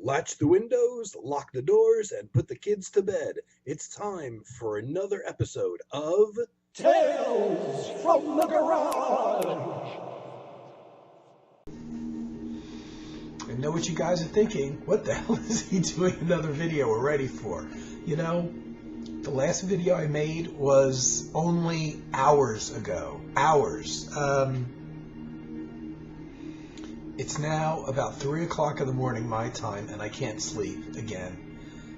Latch the windows, lock the doors, and put the kids to bed. It's time for another episode of Tales from the Garage! I know what you guys are thinking. What the hell is he doing another video already for? You know, the last video I made was only hours ago. Hours. It's now about 3 o'clock in the morning my time, and I can't sleep again.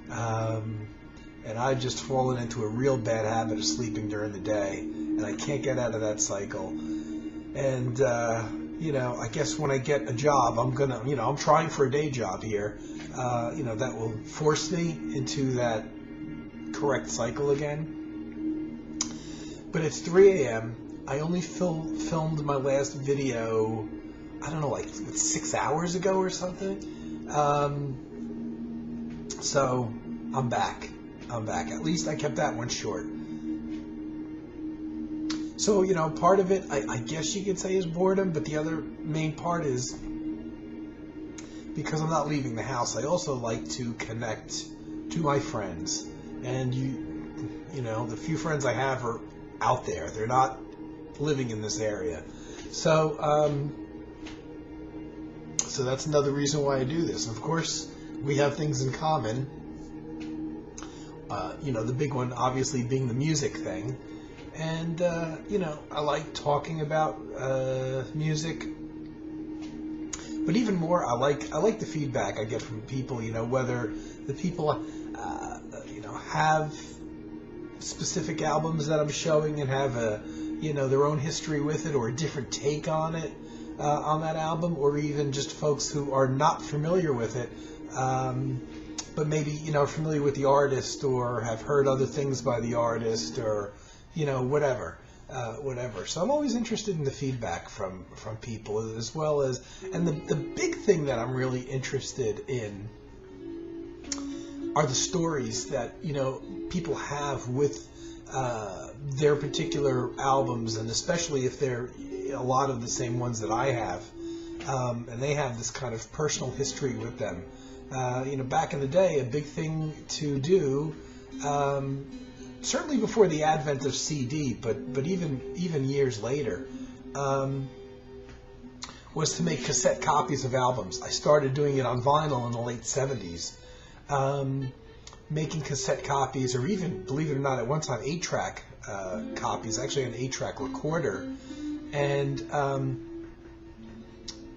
And I've just fallen into a real bad habit of sleeping during the day, and I can't get out of that cycle. And, you know, I guess when I get a job, I'm trying for a day job here, that will force me into that correct cycle again. But it's 3 a.m. I only filmed my last video, I don't know, like 6 hours ago or something. So I'm back. At least I kept that one short. So, you know, part of it, I guess you could say, is boredom, but the other main part is because I'm not leaving the house, I also like to connect to my friends. And, you know, the few friends I have are out there. They're not living in this area. So that's another reason why I do this. And of course, we have things in common. The big one obviously being the music thing. And, I like talking about music. But even more, I like the feedback I get from people, whether the people, have specific albums that I'm showing and have their own history with it or a different take on it, on that album, or even just folks who are not familiar with it, but maybe, familiar with the artist or have heard other things by the artist or, whatever. So I'm always interested in the feedback from people, as well as, and the big thing that I'm really interested in are the stories that, people have with their particular albums, and especially if they're a lot of the same ones that I have, and they have this kind of personal history with them. Back in the day, a big thing to do, certainly before the advent of CD, but even years later, was to make cassette copies of albums. I started doing it on vinyl in the late 70s, making cassette copies, or even, believe it or not, at one time 8-track copies, actually an 8-track recorder. And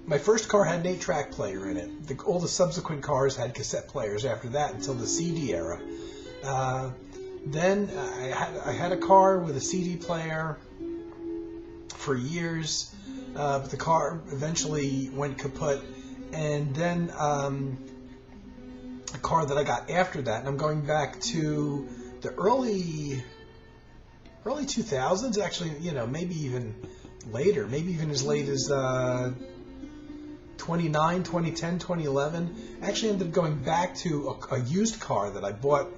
my first car had an 8-track player in it. All the subsequent cars had cassette players after that until the CD era. Then I had a car with a CD player for years, but the car eventually went kaput. And then a car that I got after that, and I'm going back to the early 2000s, actually, maybe even later, maybe even as late as 2010, 2011. I actually ended up going back to a used car that I bought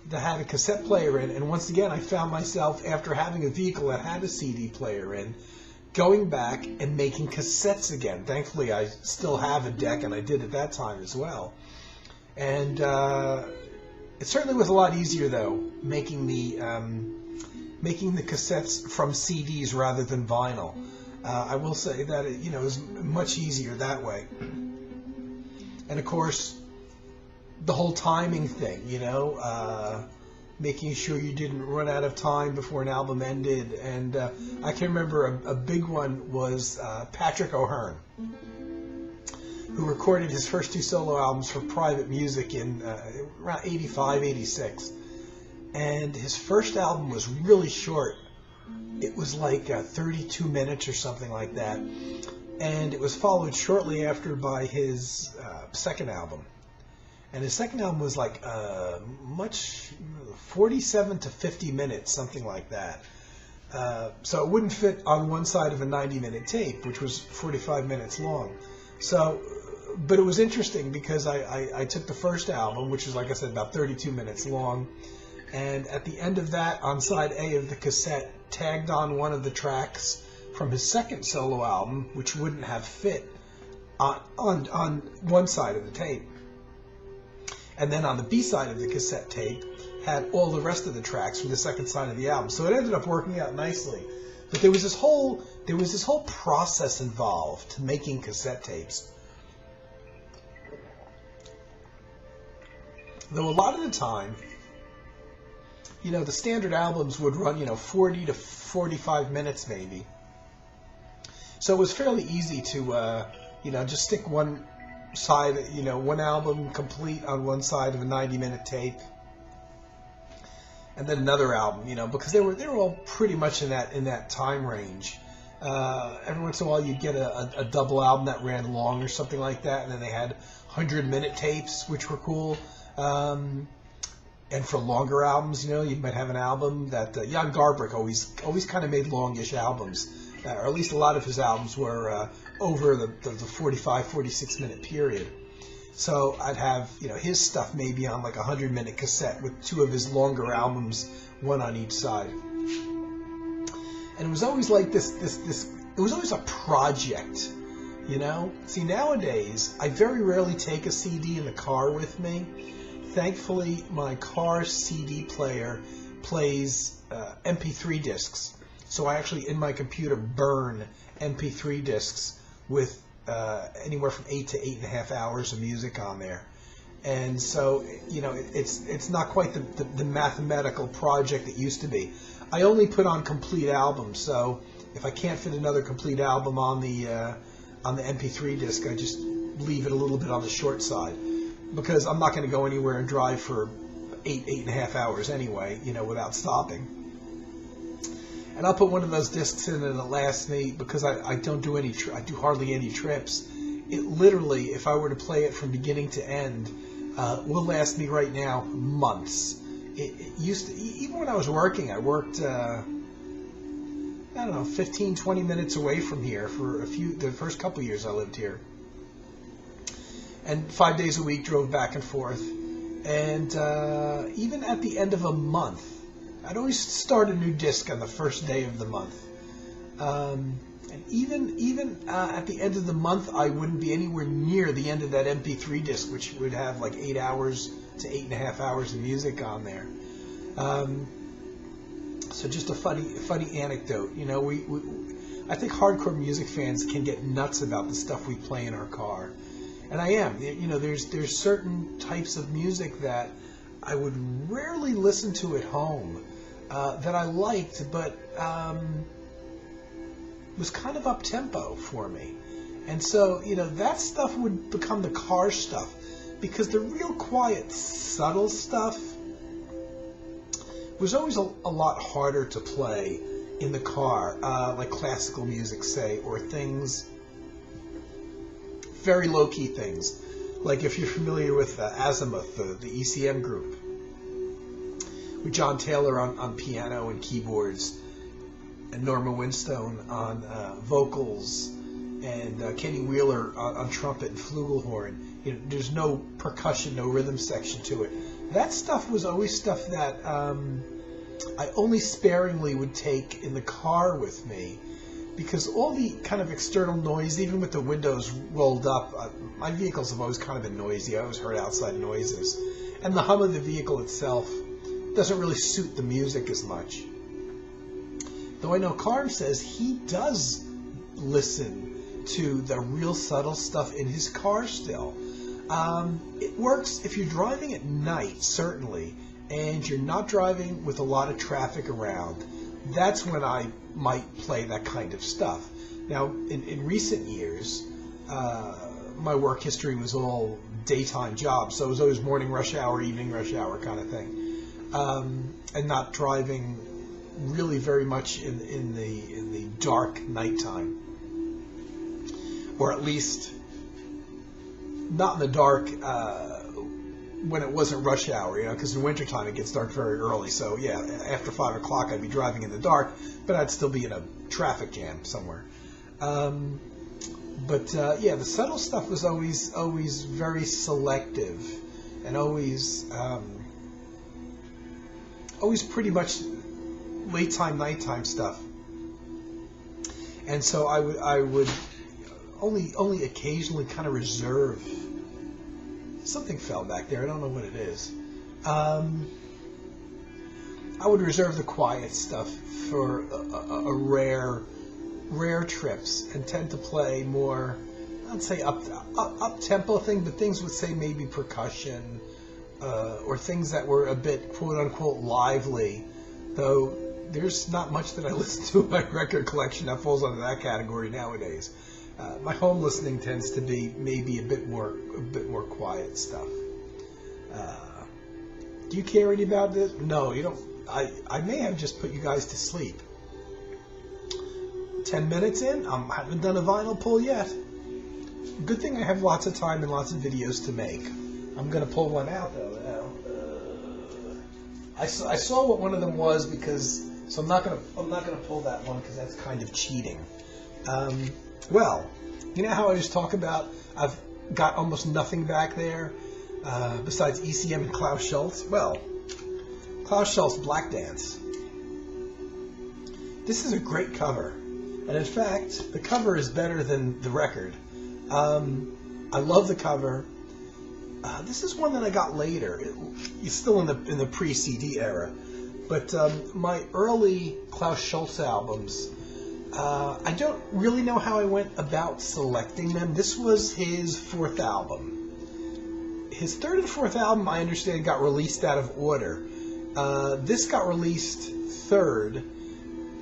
that had a cassette player in, and once again I found myself, after having a vehicle that had a CD player in, going back and making cassettes again. Thankfully I still have a deck, and I did at that time as well. And it certainly was a lot easier, though, making the cassettes from CDs rather than vinyl. I will say that it was much easier that way. And of course, the whole timing thing, making sure you didn't run out of time before an album ended. And I can remember a big one was Patrick O'Hearn, who recorded his first 2 solo albums for Private Music in around 85, 86. And his first album was really short. It was like 32 minutes or something like that. And it was followed shortly after by his second album. And his second album was like 47 to 50 minutes, something like that. So it wouldn't fit on one side of a 90-minute tape, which was 45 minutes long. So, but it was interesting because I took the first album, which was, like I said, about 32 minutes long, and at the end of that, on side A of the cassette, tagged on one of the tracks from his second solo album, which wouldn't have fit on one side of the tape. And then on the B side of the cassette tape had all the rest of the tracks from the second side of the album. So it ended up working out nicely. But there was this whole process involved to making cassette tapes. Though a lot of the time, the standard albums would run, 40 to 45 minutes maybe. So it was fairly easy to, just stick one side, one album complete on one side of a 90-minute tape, and then another album, because they were all pretty much in that time range. Every once in a while you'd get a double album that ran long or something like that, and then they had 100-minute tapes, which were cool. And for longer albums, you might have an album that Jan Garbarek always kind of made longish albums, or at least a lot of his albums were over the 45, 46-minute period. So I'd have his stuff maybe on like a 100-minute cassette with two of his longer albums, one on each side. And it was always like this. It was always a project, See, nowadays I very rarely take a CD in the car with me. Thankfully, my car CD player plays MP3 discs. So I actually, in my computer, burn MP3 discs with anywhere from 8 to 8.5 hours of music on there. And so, it's not quite the mathematical project it used to be. I only put on complete albums, so if I can't fit another complete album on the MP3 disc, I just leave it a little bit on the short side. Because I'm not going to go anywhere and drive for 8.5 hours anyway, without stopping. And I'll put one of those discs in and it'll last me, because I don't do I do hardly any trips. It literally, if I were to play it from beginning to end, will last me right now months. It used to, even when I was working, I worked, 15, 20 minutes away from here for the first couple years I lived here. And 5 days a week drove back and forth. And even at the end of a month, I'd always start a new disc on the first day of the month. And even at the end of the month, I wouldn't be anywhere near the end of that MP3 disc, which would have like 8 hours to 8.5 hours of music on there. So just a funny anecdote. I think hardcore music fans can get nuts about the stuff we play in our car. And I am. There's certain types of music that I would rarely listen to at home that I liked, but was kind of up-tempo for me. And so, that stuff would become the car stuff, because the real quiet, subtle stuff was always a lot harder to play in the car, like classical music, say, or things... very low-key things, like if you're familiar with Azimuth, the ECM group, with John Taylor on piano and keyboards, and Norma Winstone on vocals, and Kenny Wheeler on trumpet and flugelhorn. There's no percussion, no rhythm section to it. That stuff was always stuff that I only sparingly would take in the car with me, because all the kind of external noise, even with the windows rolled up, my vehicles have always kind of been noisy. I always heard outside noises. And the hum of the vehicle itself doesn't really suit the music as much. Though I know Carm says he does listen to the real subtle stuff in his car still. It works if you're driving at night, certainly, and you're not driving with a lot of traffic around. That's when I might play that kind of stuff. Now, in recent years, my work history was all daytime jobs, so it was always morning rush hour, evening rush hour kind of thing, and not driving really very much in the dark nighttime, or at least not in the dark when it wasn't rush hour, because in wintertime it gets dark very early. So yeah, after 5 o'clock I'd be driving in the dark, but I'd still be in a traffic jam somewhere. But the subtle stuff was always very selective, and always pretty much late time, nighttime stuff. And so I would only occasionally kind of reserve Something fell back there. I don't know what it is. I would reserve the quiet stuff for a rare trips, and tend to play more, I'd say up tempo thing, but things would say maybe percussion, or things that were a bit quote unquote lively, though there's not much that I listen to in my record collection that falls under that category nowadays. My home listening tends to be maybe a bit more quiet stuff. Do you care any about this? No, you don't. I may have just put you guys to sleep. 10 minutes in, I haven't done a vinyl pull yet. Good thing I have lots of time and lots of videos to make. I'm gonna pull one out though now. I saw what one of them was, so I'm not gonna pull that one because that's kind of cheating. Well, you know how I just talk about I've got almost nothing back there besides ECM and Klaus Schulze? Well, Klaus Schulze Black Dance. This is a great cover, and in fact, the cover is better than the record. I love the cover. This is one that I got later. It's still in the pre-CD era, but my early Klaus Schulze albums, I don't really know how I went about selecting them. This was his fourth album. His third and fourth album, I understand, got released out of order. This got released third,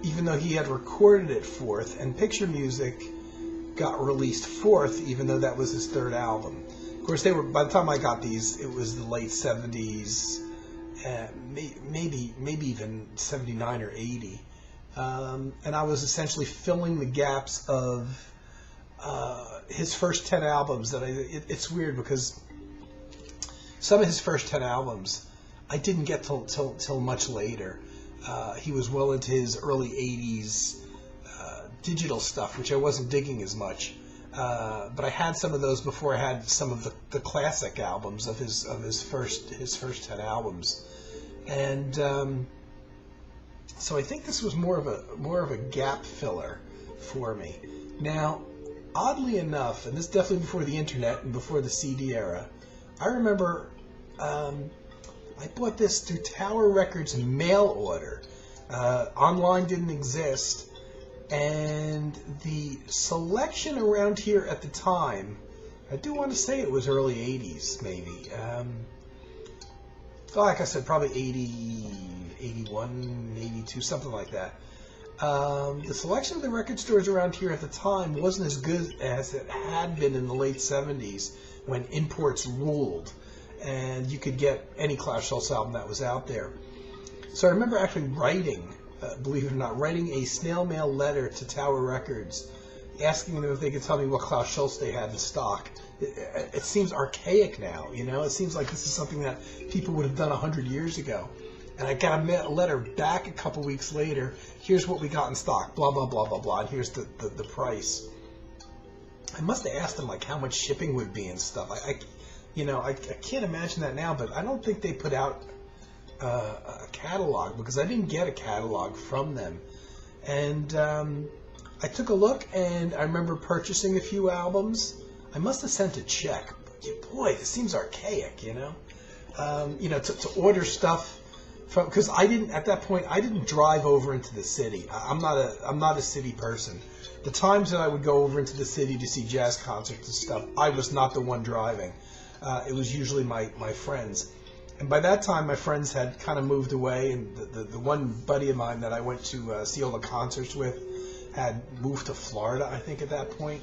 even though he had recorded it fourth, and Picture Music got released fourth, even though that was his third album. Of course, they were, by the time I got these, it was the late 70s, maybe even 79 or 80. And I was essentially filling the gaps of his first 10 albums. It's weird because some of his first 10 albums I didn't get till much later. He was well into his early 80s digital stuff, which I wasn't digging as much. But I had some of those before I had some of the classic albums of his first 10 albums. And so I think this was more of a gap filler for me. Now, oddly enough, and this is definitely before the internet and before the CD era, I remember I bought this through Tower Records mail order. Online didn't exist, and the selection around here at the time, I do want to say it was early 80s, maybe. Like I said, probably 80, 81, 82, something like that. The selection of the record stores around here at the time wasn't as good as it had been in the late 70s when imports ruled, and you could get any Klaus Schulze album that was out there. So I remember actually writing, believe it or not, writing a snail mail letter to Tower Records, asking them if they could tell me what Klaus Schulze they had in stock. It seems archaic now, you know? It seems like this is something that people would have done 100 years ago. And I got a letter back a couple weeks later. Here's what we got in stock, blah, blah, blah, blah, blah, and here's the price. I must have asked them, like, how much shipping would be and stuff. I can't imagine that now, but I don't think they put out a catalog, because I didn't get a catalog from them. And I took a look, and I remember purchasing a few albums. I must have sent a check. But boy, this seems archaic, you know? To order stuff from, because at that point I didn't drive over into the city. I'm not a city person. The times that I would go over into the city to see jazz concerts and stuff, I was not the one driving. It was usually my friends. And by that time, my friends had kind of moved away, and the one buddy of mine that I went to see all the concerts with had moved to Florida, I think, at that point.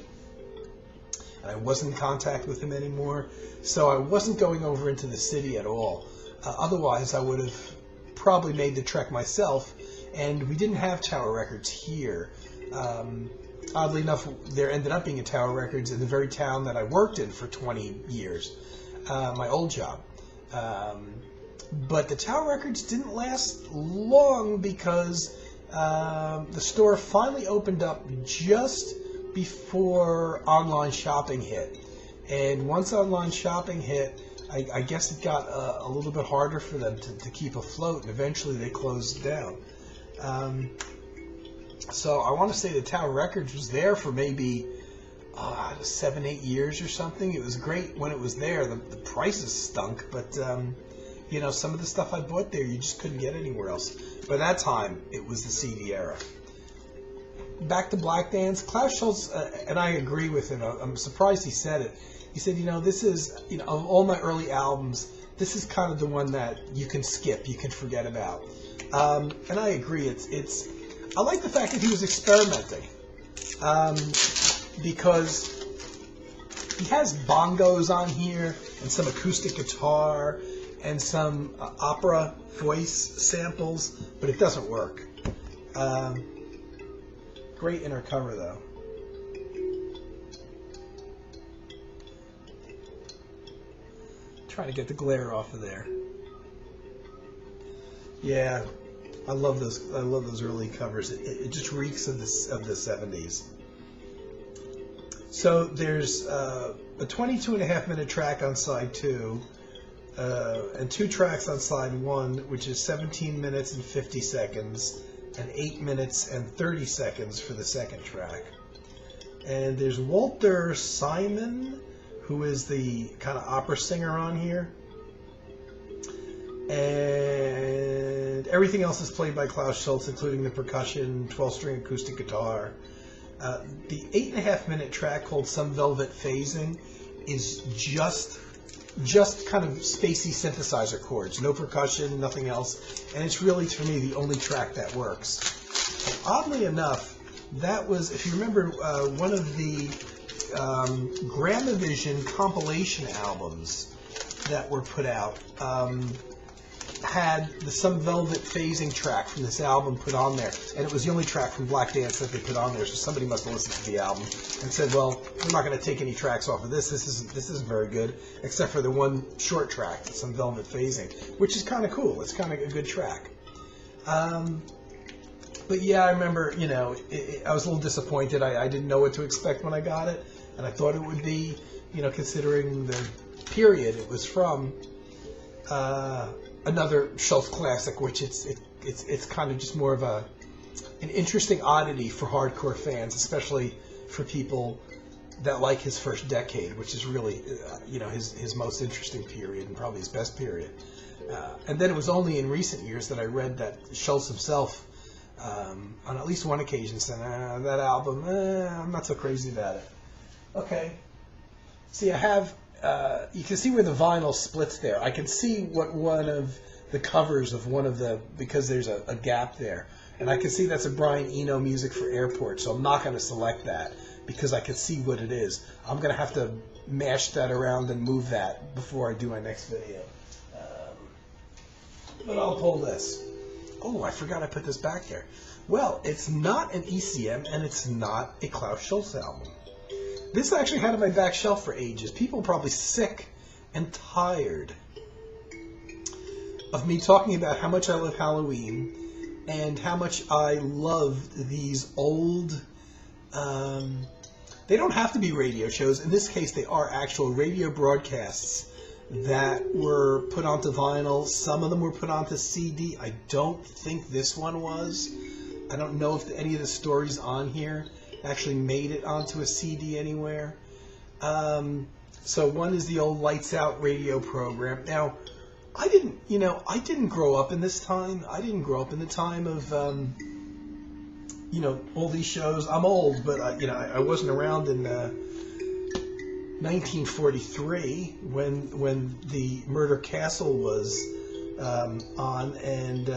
And I wasn't in contact with him anymore. So I wasn't going over into the city at all. Otherwise, I would have probably made the trek myself, and we didn't have Tower Records here. Oddly enough, there ended up being a Tower Records in the very town that I worked in for 20 years, my old job. But the Tower Records didn't last long, because the store finally opened up just before online shopping hit. And once online shopping hit, I guess it got a little bit harder for them to keep afloat, and eventually they closed down. So I want to say that Tower Records was there for maybe 7, 8 years or something. It was great when it was there. The prices stunk, but some of the stuff I bought there you just couldn't get anywhere else. By that time, it was the CD era. Back to Black Dance, Klaus Schulze, and I agree with him. I'm surprised he said it. He said, this is, of all my early albums, this is kind of the one that you can skip, you can forget about. And I agree. I like the fact that he was experimenting, because he has bongos on here and some acoustic guitar and some opera voice samples, but it doesn't work. Great inner cover, though. Trying to get the glare off of there. Yeah, I love those. I love those early covers. It just reeks of the 70s. So there's a 22.5-minute track on side 2, and 2 tracks on side 1, which is 17 minutes and 50 seconds, and 8 minutes and 30 seconds for the second track. And there's Walter Simon, who is the kind of opera singer on here. And everything else is played by Klaus Schulze, including the percussion, 12-string acoustic guitar. The 8.5-minute track called Some Velvet Phasing is just kind of spacey synthesizer chords, no percussion, nothing else, and it's really, for me, the only track that works. And oddly enough, that was, if you remember, one of the Gramavision compilation albums that were put out had the Some Velvet Phasing track from this album put on there, and it was the only track from Black Dance that they put on there. So somebody must have listened to the album and said, "Well, we're not going to take any tracks off of this. This isn't very good, except for the one short track, Some Velvet Phasing, which is kind of cool. It's kind of a good track." But yeah, I remember, I was a little disappointed. I didn't know what to expect when I got it, and I thought it would be, considering the period it was from, another Schulze classic, which it's kind of just more of an interesting oddity for hardcore fans, especially for people that like his first decade, which is really, his most interesting period and probably his best period. And then it was only in recent years that I read that Schulze himself, on at least one occasion, said, that album, I'm not so crazy about it. Okay. See, I have, you can see where the vinyl splits there. I can see what one of the covers of one of the, because there's a gap there. And I can see that's a Brian Eno Music for Airport, so I'm not going to select that because I can see what it is. I'm going to have to mash that around and move that before I do my next video. But I'll pull this. Oh, I forgot I put this back there. Well, it's not an ECM, and it's not a Klaus Schulze album. This I actually had on my back shelf for ages. People are probably sick and tired of me talking about how much I love Halloween and how much I love these old, they don't have to be radio shows. In this case, they are actual radio broadcasts that were put onto vinyl. Some of them were put onto CD. I don't think this one was. I don't know if any of the stories on here actually made it onto a CD anywhere. So one is the old Lights Out radio program. Now, I didn't grow up in this time. I didn't grow up in the time of, all these shows. I'm old, but I wasn't around in 1943 when the Murder Castle was on, and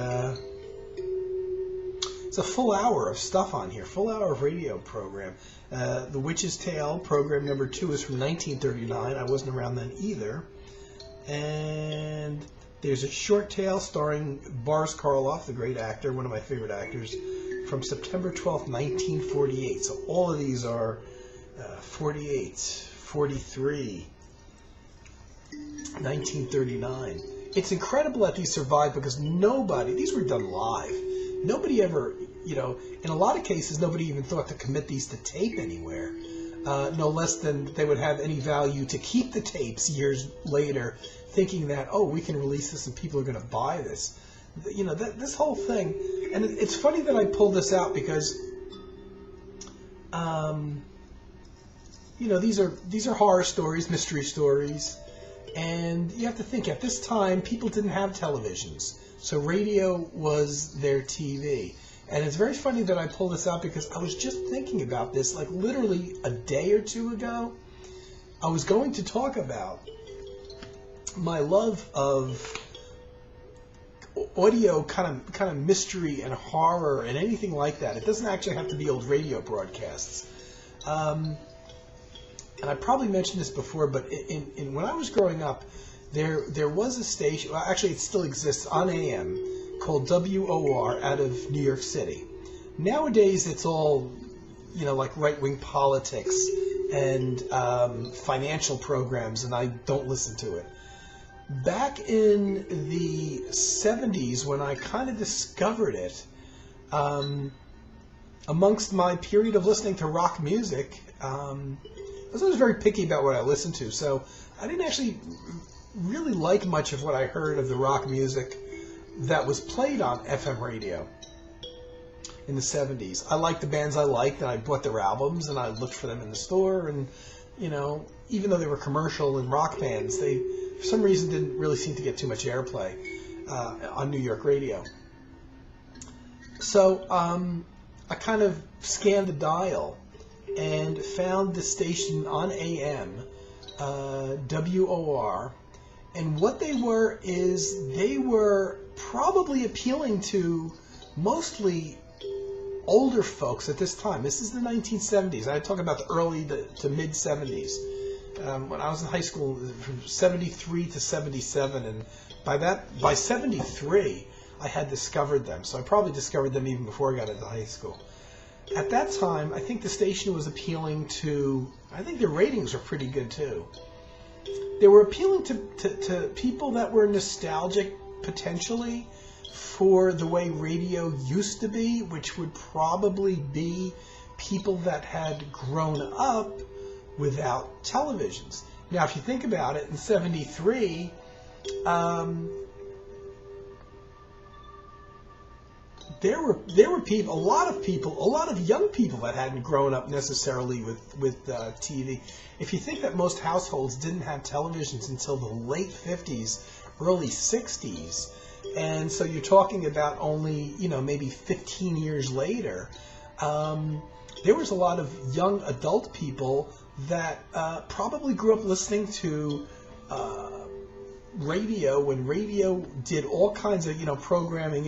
it's a full hour of stuff on here, full hour of radio program. The Witch's Tale, program number 2, is from 1939. I wasn't around then either. And there's a short tale starring Boris Karloff, the great actor, one of my favorite actors, from September 12th, 1948. So all of these are 48, 43, 1939. It's incredible that these survived because these were done live. Nobody ever, in a lot of cases, nobody even thought to commit these to tape anywhere. No less than they would have any value to keep the tapes years later, thinking that, we can release this and people are going to buy this. This whole thing. And it's funny that I pulled this out because these are horror stories, mystery stories, and you have to think at this time people didn't have televisions, so radio was their TV. And it's very funny that I pull this out because I was just thinking about this like literally a day or two ago. I was going to talk about my love of audio kind of mystery and horror and anything like that. It doesn't actually have to be old radio broadcasts. And I probably mentioned this before, but in when I was growing up, there was a station, well, actually it still exists on AM, called WOR out of New York City. Nowadays it's all, like right-wing politics and financial programs, and I don't listen to it. Back in the 70s, when I kind of discovered it, amongst my period of listening to rock music, I was very picky about what I listened to, so I didn't actually really like much of what I heard of the rock music that was played on FM radio in the 70s. I liked the bands I liked, and I bought their albums, and I looked for them in the store, and, even though they were commercial and rock bands, they, for some reason, didn't really seem to get too much airplay on New York radio. So I kind of scanned the dial and found the station on AM, WOR, and what they were is they were probably appealing to mostly older folks at this time. This is the 1970s. I talk about the early to mid 70s. When I was in high school, from 73 to 77, and by 73, I had discovered them. So I probably discovered them even before I got into high school. At that time, I think the station was appealing to, I think their ratings were pretty good too. They were appealing to people that were nostalgic, potentially, for the way radio used to be, which would probably be people that had grown up without televisions. Now, if you think about it, in 73, there were people, a lot of young people that hadn't grown up necessarily with TV. If you think that most households didn't have televisions until the late 50s, early 60s, and so you're talking about only, maybe 15 years later, there was a lot of young adult people that probably grew up listening to radio when radio did all kinds of, programming,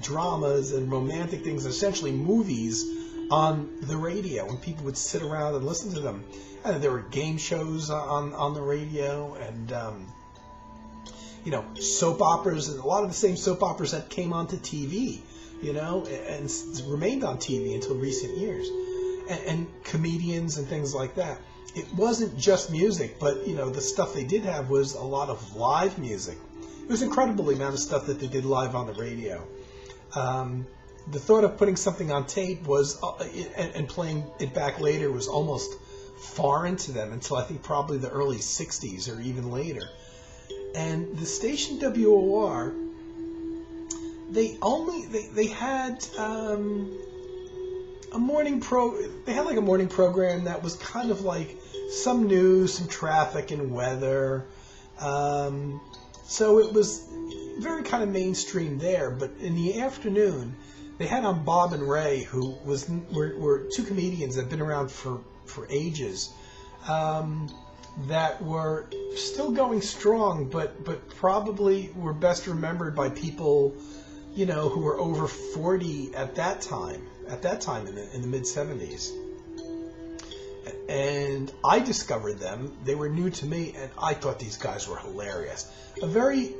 dramas and romantic things, essentially movies on the radio, and people would sit around and listen to them. And there were game shows on the radio, and soap operas, and a lot of the same soap operas that came onto TV, and remained on TV until recent years, and comedians and things like that. It wasn't just music, but the stuff they did have was a lot of live music. It was incredible the amount of stuff that they did live on the radio. The thought of putting something on tape was and playing it back later was almost foreign to them until I think probably the early 60s or even later. And the station WOR, they had a morning program that was kind of like some news, some traffic and weather. So it was very kind of mainstream there. But in the afternoon, they had on Bob and Ray, who were two comedians that had been around for ages, that were still going strong, but probably were best remembered by people, who were over 40 at that time in the mid-70s. And I discovered them. They were new to me, and I thought these guys were hilarious. A very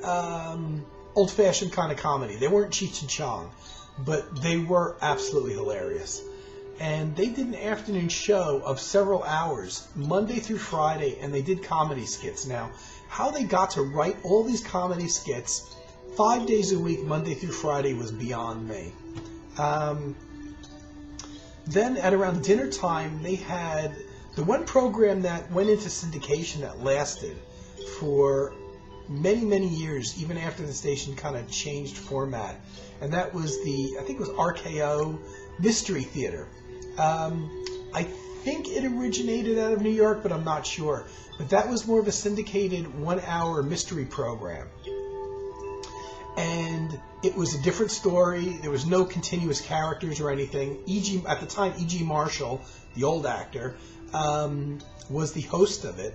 old-fashioned kind of comedy. They weren't Cheech and Chong, but they were absolutely hilarious. And they did an afternoon show of several hours, Monday through Friday, and they did comedy skits. Now, how they got to write all these comedy skits 5 days a week, Monday through Friday, was beyond me. Then at around dinner time, they had the one program that went into syndication that lasted for many, many years, even after the station kind of changed format. And that was I think it was RKO Mystery Theater. I think it originated out of New York, but I'm not sure. But that was more of a syndicated 1-hour mystery program. And it was a different story. There was no continuous characters or anything. At the time, E.G. Marshall, the old actor, was the host of it.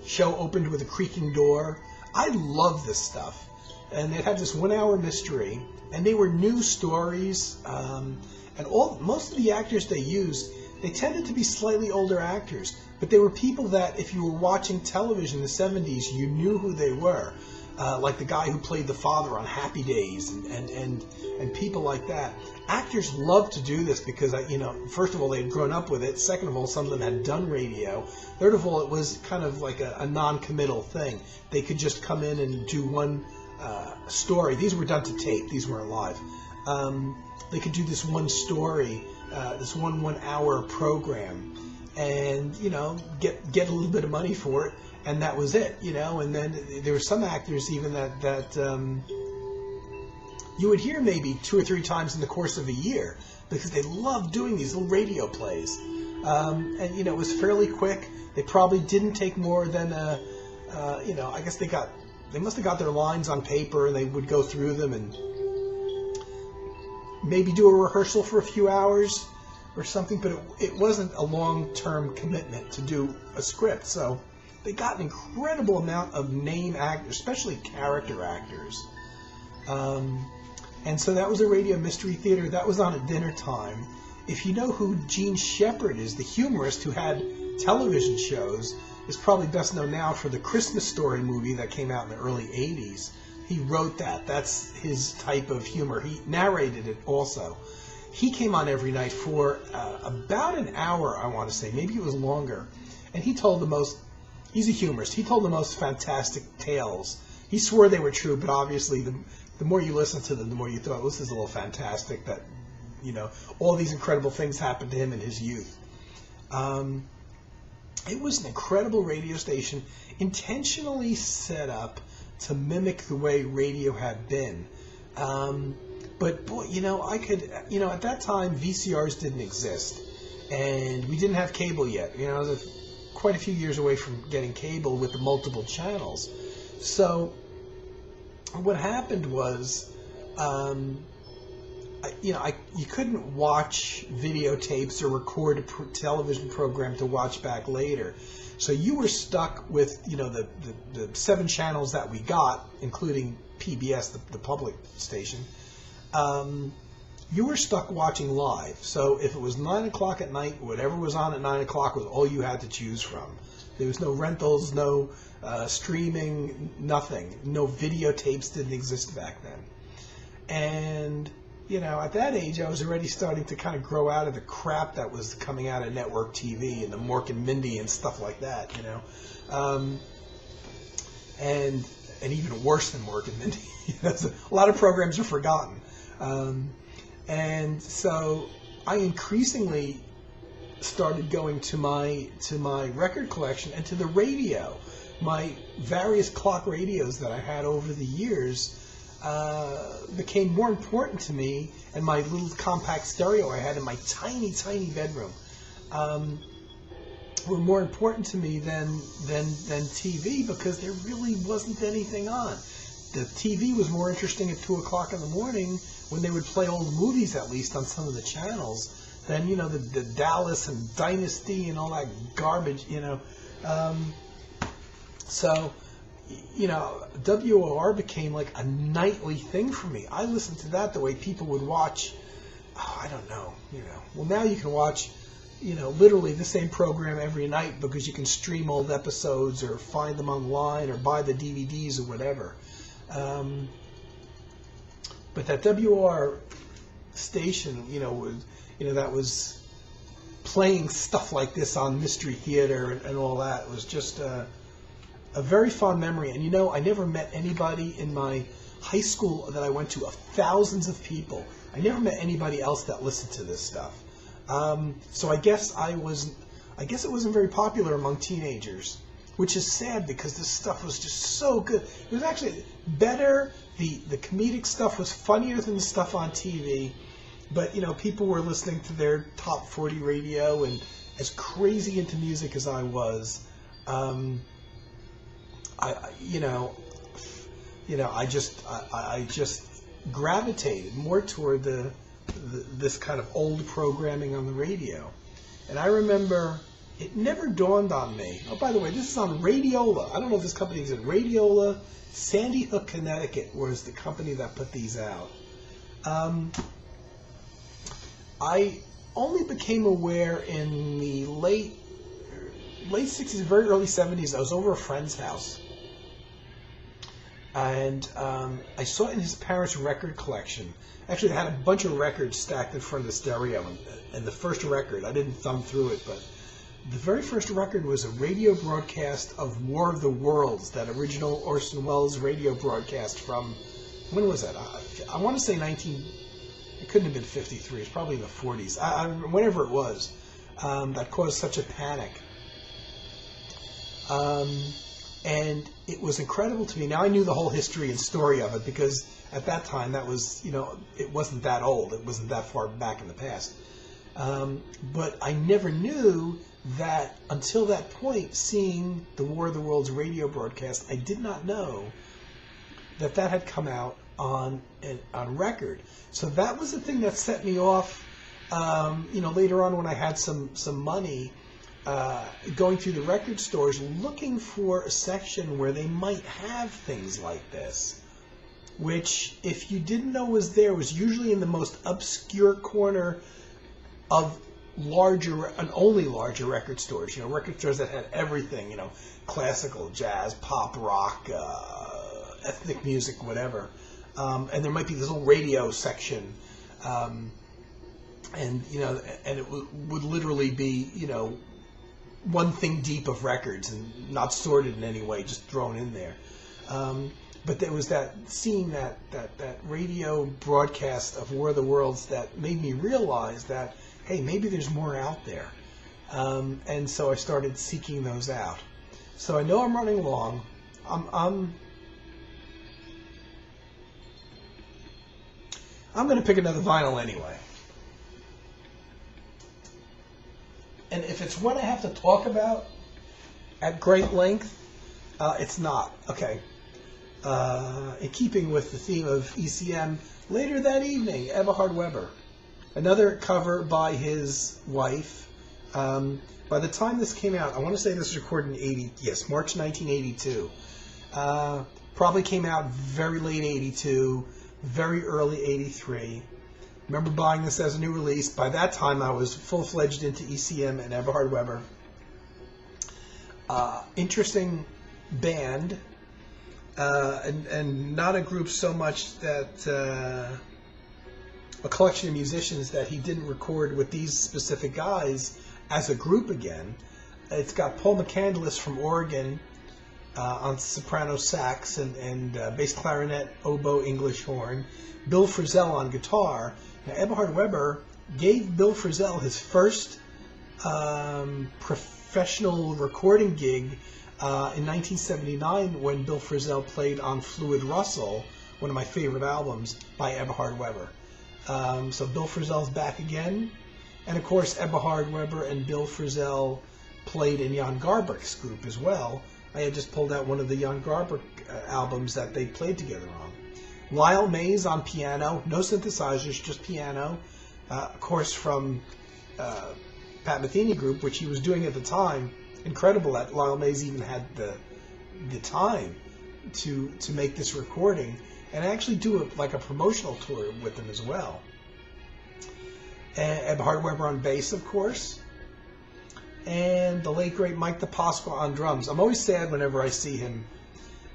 Show opened with a creaking door. I love this stuff. And it had this 1-hour mystery, and they were new stories. And most of the actors they used, they tended to be slightly older actors, but they were people that, if you were watching television in the 70s, you knew who they were. Like the guy who played the father on Happy Days, and people like that. Actors love to do this because, first of all, they had grown up with it. Second of all, some of them had done radio. Third of all, it was kind of like a non-committal thing. They could just come in and do one story. These were done to tape. These weren't live. They could do this one story, this 1-hour program, and get a little bit of money for it. And that was it, and then there were some actors even that you would hear maybe 2 or 3 times in the course of a year because they loved doing these little radio plays. And, it was fairly quick. They probably didn't take more than, I guess they must have got their lines on paper and they would go through them and maybe do a rehearsal for a few hours or something, but it wasn't a long-term commitment to do a script, so they got an incredible amount of name actors, especially character actors. And so that was a radio mystery theater. That was on at dinner time. If you know who Gene Shepard is, the humorist who had television shows, is probably best known now for the Christmas Story movie that came out in the early 80s. He wrote that. That's his type of humor. He narrated it also. He came on every night for about an hour, I want to say. Maybe it was longer. And he told he's a humorist. He told the most fantastic tales. He swore they were true, but obviously the more you listen to them, the more you thought, this is a little fantastic that, all these incredible things happened to him in his youth. It was an incredible radio station, intentionally set up to mimic the way radio had been. But boy, at that time, VCRs didn't exist, and we didn't have cable yet. Quite a few years away from getting cable with the multiple channels. So what happened was, you couldn't watch videotapes or record a television program to watch back later. So you were stuck with, the 7 channels that we got, including PBS, the public station. You were stuck watching live. So if it was 9 o'clock at night, whatever was on at 9 o'clock was all you had to choose from. There was no rentals, no streaming, nothing. No videotapes didn't exist back then. And, at that age, I was already starting to kind of grow out of the crap that was coming out of network TV and the Mork and Mindy and stuff like that, and even worse than Mork and Mindy. A lot of programs are forgotten. And so I increasingly started going to my record collection and to the radio. My various clock radios that I had over the years became more important to me, and my little compact stereo I had in my tiny, tiny bedroom were more important to me than TV, because there really wasn't anything on. The TV was more interesting at 2 o'clock in the morning when they would play old movies, at least on some of the channels, than the Dallas and Dynasty and all that garbage. So WOR became like a nightly thing for me. I listened to that the way people would watch. I don't know. Well, now you can watch literally the same program every night because you can stream old episodes or find them online or buy the DVDs or whatever. But that WOR station, that was playing stuff like this on Mystery Theater and all that, was just a very fond memory. And I never met anybody in my high school that I went to, of thousands of people. I never met anybody else that listened to this stuff. So I guess it wasn't very popular among teenagers, which is sad because this stuff was just so good. It was actually better. The comedic stuff was funnier than the stuff on TV. But, people were listening to their top 40 radio, and as crazy into music as I was, I just gravitated more toward this kind of old programming on the radio. And I remember it never dawned on me. Oh, by the way, this is on Radiola. I don't know if this company exists. Radiola, Sandy Hook, Connecticut was the company that put these out. I only became aware in the late 60s, very early 70s. I was over a friend's house, and I saw it in his parents' record collection. Actually, they had a bunch of records stacked in front of the stereo, and the first record, I didn't thumb through it, but the very first record was a radio broadcast of War of the Worlds, that original Orson Welles radio broadcast from, when was that? I want to say it couldn't have been 53, it's probably in the 40s, whenever it was, that caused such a panic. And it was incredible to me. Now, I knew the whole history and story of it, because at that time, that was, it wasn't that old. It wasn't that far back in the past. But I never knew that until that point, seeing the War of the Worlds radio broadcast, I did not know that had come out on record. So that was the thing that set me off, later on when I had some money, going through the record stores, looking for a section where they might have things like this, which, if you didn't know was there, was usually in the most obscure corner of larger and only larger record stores. Record stores that had everything, classical, jazz, pop, rock, ethnic music, whatever. And there might be this little radio section, and it would literally be, one thing deep of records and not sorted in any way, just thrown in there. But there was seeing that radio broadcast of War of the Worlds that made me realize that, hey, maybe there's more out there. And so I started seeking those out. So I know I'm running long. I'm going to pick another vinyl anyway. And if it's one I have to talk at great length, it's not. Okay. In keeping with the theme of ECM, later that evening, Eberhard Weber. Another cover by his wife. By the time this came out, I want to say this was recorded in March 1982. Probably came out very late 82, very early 83. Remember buying this as a new release. By that time, I was full-fledged into ECM and Eberhard Weber. Interesting band, and not a group so much that a collection of musicians that he didn't record with these specific guys as a group again. It's got Paul McCandless from Oregon on soprano sax and bass clarinet, oboe, English horn. Bill Frisell on guitar. Now, Eberhard Weber gave Bill Frisell his first professional recording gig in 1979 when Bill Frisell played on Fluid Russell, one of my favorite albums by Eberhard Weber. So Bill Frisell's back again. And of course, Eberhard Weber and Bill Frisell played in Jan Garbark's group as well. I had just pulled out one of the Jan Garbark albums that they played together on. Lyle Mays on piano, no synthesizers, just piano. Of course, from Pat Metheny group, which he was doing at the time. Incredible that Lyle Mays even had the time to make this recording and actually do like a promotional tour with them as well. And Eberhard Weber on bass, of course. And the late, great Mike DePasqua on drums. I'm always sad whenever I see him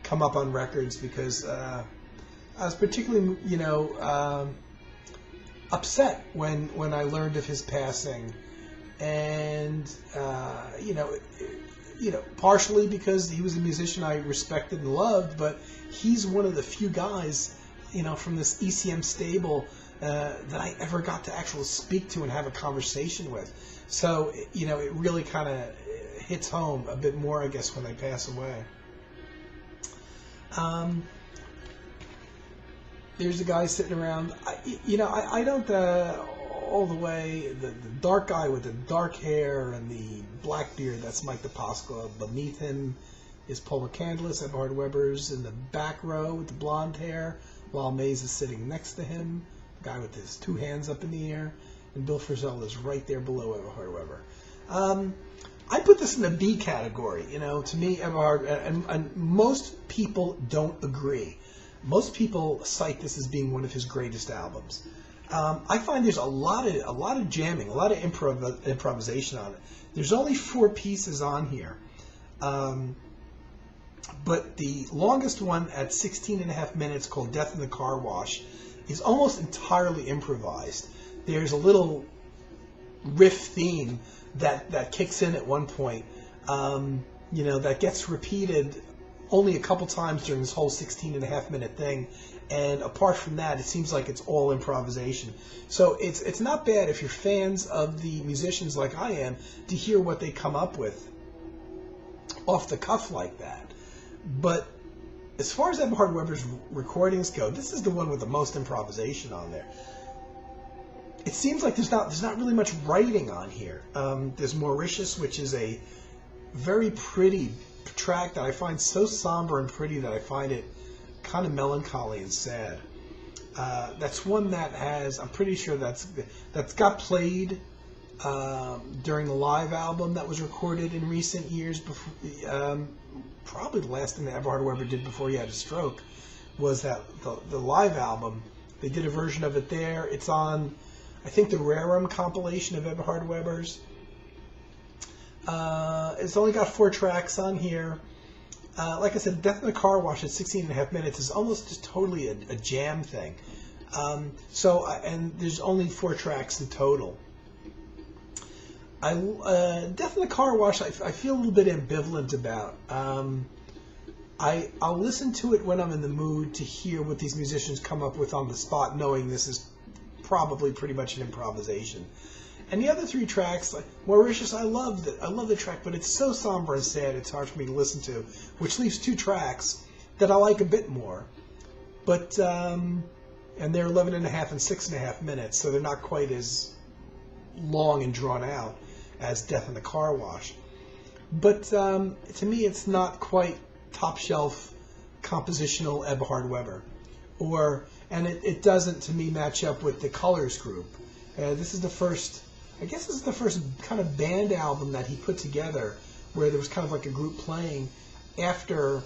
come up on records because I was particularly, upset when I learned of his passing. And, partially because he was a musician I respected and loved, but he's one of the few guys, from this ECM stable that I ever got to actually speak to and have a conversation with. So, it really kind of hits home a bit more, I guess, when they pass away. There's a guy sitting around. I don't all the way. The dark guy with the dark hair and the black beard, that's Mike DePasqua. Beneath him is Paul McCandless, Eberhard Weber's in the back row with the blonde hair, while Mays is sitting next to him, a guy with his two hands up in the air, and Bill Frisell is right there below Eberhard Weber. I put this in the B category. To me, Eberhard, and most people don't agree. Most people cite this as being one of his greatest albums. I find there's a lot of jamming, a lot of improvisation on it. There's only 4 pieces on here, but the longest one at 16.5 minutes, called "Death in the Car Wash," is almost entirely improvised. There's a little riff theme that kicks in at one point, that gets repeated only a couple times during this whole 16.5 minute thing, and apart from that, it seems like it's all improvisation. So it's not bad if you're fans of the musicians like I am to hear what they come up with off the cuff like that. But as far as Eberhard Weber's recordings go, this is the one with the most improvisation on there. It seems like there's not really much writing on here. There's Mauritius, which is a very pretty track that I find so somber and pretty that I find it kind of melancholy and sad. That's one that has, I'm pretty sure that's got played during the live album that was recorded in recent years. Before, probably the last thing that Eberhard Weber did before he had a stroke was that the live album. They did a version of it there. It's on, I think, the Rerum compilation of Eberhard Weber's. It's only got 4 tracks on here. Like I said, Death in the Car Wash at 16.5 minutes is almost just totally a jam thing. And there's only 4 tracks in total. Death in the Car Wash, I feel a little bit ambivalent about. I'll listen to it when I'm in the mood to hear what these musicians come up with on the spot, knowing this is probably pretty much an improvisation. And the other 3 tracks, like Mauritius, I love the track, but it's so somber and sad it's hard for me to listen to, which leaves 2 tracks that I like a bit more. But and they're 11.5 and 6.5 minutes, so they're not quite as long and drawn out as Death in the Car Wash. But to me, it's not quite top shelf compositional Eberhard Weber, and it doesn't to me match up with the Colors group. This is the first kind of band album that he put together where there was kind of like a group playing after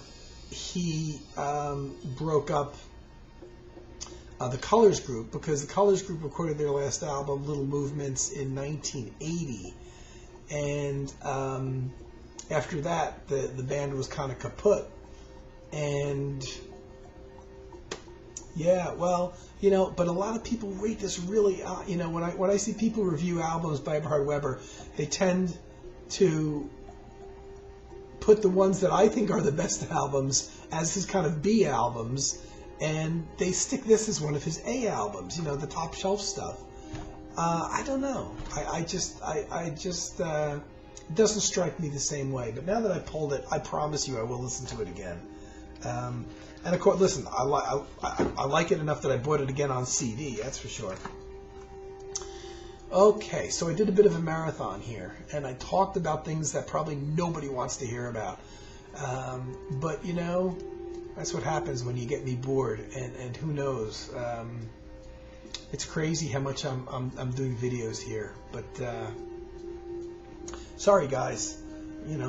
he broke up the Colors group, because the Colors group recorded their last album, Little Movements, in 1980. And after that, the band was kind of kaput. And yeah, well, but a lot of people rate this really, when I see people review albums by Eberhard Weber, they tend to put the ones that I think are the best albums as his kind of B albums, and they stick this as one of his A albums, the top shelf stuff. I don't know. I just it doesn't strike me the same way. But now that I pulled it, I promise you I will listen to it again. And of course, listen, I like it enough that I bought it again on CD, that's for sure. Okay, so I did a bit of a marathon here, and I talked about things that probably nobody wants to hear about. But, that's what happens when you get me bored, and who knows. It's crazy how much I'm doing videos here, but sorry, guys.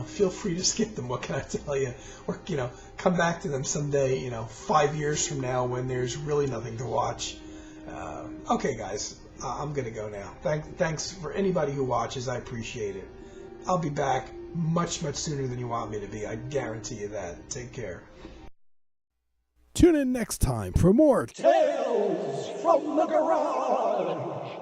Feel free to skip them. What can I tell you? Or, come back to them someday, 5 years from now when there's really nothing to watch. Okay, guys, I'm going to go now. Thanks for anybody who watches. I appreciate it. I'll be back much, much sooner than you want me to be. I guarantee you that. Take care. Tune in next time for more Tales from the Garage.